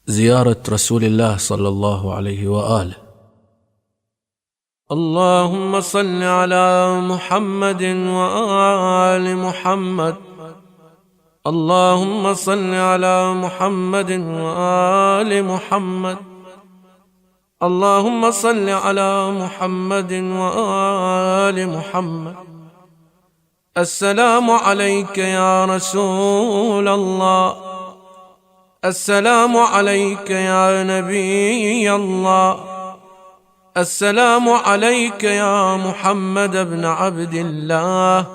زيارة رسول الله صلى الله عليه وآله. اللهم صل على محمد وآل محمد. اللهم صل على محمد وآل محمد. اللهم صل على محمد وآل محمد. السلام عليك يا رسول الله. السلام عليك يا نبي الله. السلام عليك يا محمد بن عبد الله.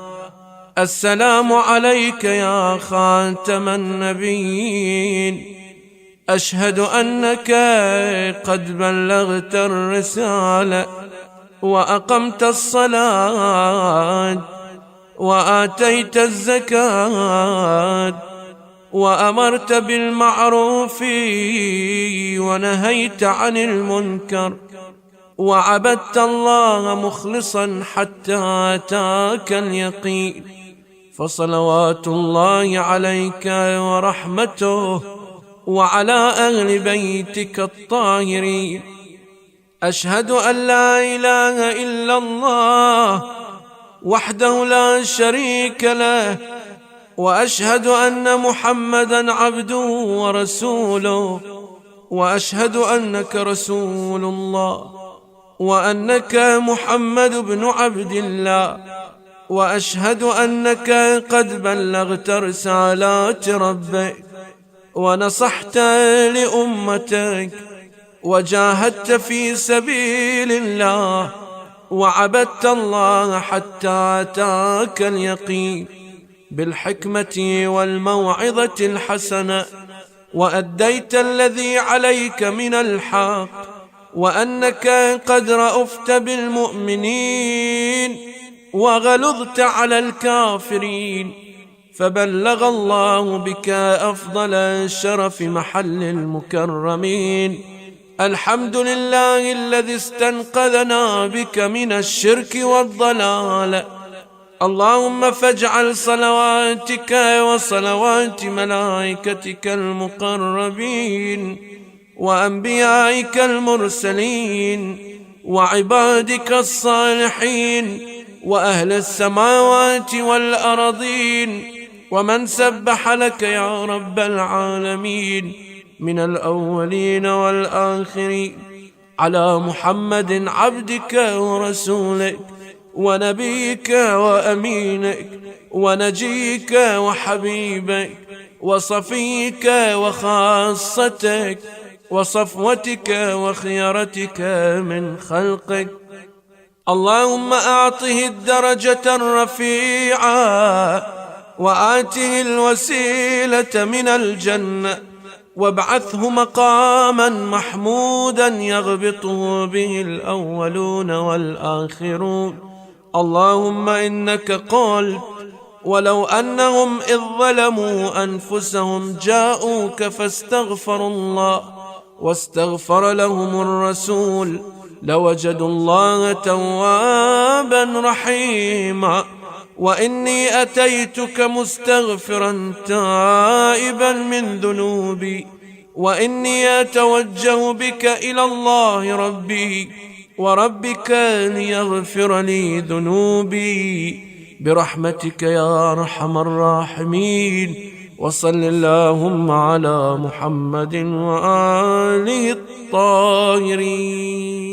السلام عليك يا خاتم النبيين. أشهد أنك قد بلغت الرسالة وأقمت الصلاة وآتيت الزكاة وأمرت بالمعروف ونهيت عن المنكر وعبدت الله مخلصا حتى أتاك اليقين، فصلوات الله عليك ورحمته وعلى أهل بيتك الطاهرين. أشهد أن لا إله إلا الله وحده لا شريك له، وأشهد أن محمدا عبده ورسوله، وأشهد أنك رسول الله، وأنك محمد بن عبد الله، وأشهد أنك قد بلغت رسالات ربك ونصحت لأمتك وجاهدت في سبيل الله وعبدت الله حتى أتاك اليقين بالحكمة والموعظة الحسنة، وأديت الذي عليك من الحق، وأنك قد رأفت بالمؤمنين وغلظت على الكافرين، فبلغ الله بك أفضل الشرف محل المكرمين. الحمد لله الذي استنقذنا بك من الشرك والضلال. اللهم فاجعل صلواتك وصلوات ملائكتك المقربين وأنبيائك المرسلين وعبادك الصالحين وأهل السماوات والأرضين ومن سبح لك يا رب العالمين من الأولين والآخرين على محمد عبدك ورسولك ونبيك وأمينك ونجيك وحبيبك وصفيك وخاصتك وصفوتك وخيرتك من خلقك. اللهم أعطه الدرجة الرفيعة وآته الوسيلة من الجنة وابعثه مقاما محمودا يغبطه به الأولون والآخرون. اللهم إنك قلت ولو أنهم إذ ظلموا أنفسهم جاءوك فاستغفروا الله واستغفر لهم الرسول لوجدوا الله توابا رحيما. وإني أتيتك مستغفرا تائبا من ذنوبي، وإني أتوجه بك إلى الله ربي وربك ليغفر لي ذنوبي برحمتك يا أرحم الراحمين. وصل اللهم على محمد وآله الطاهرين.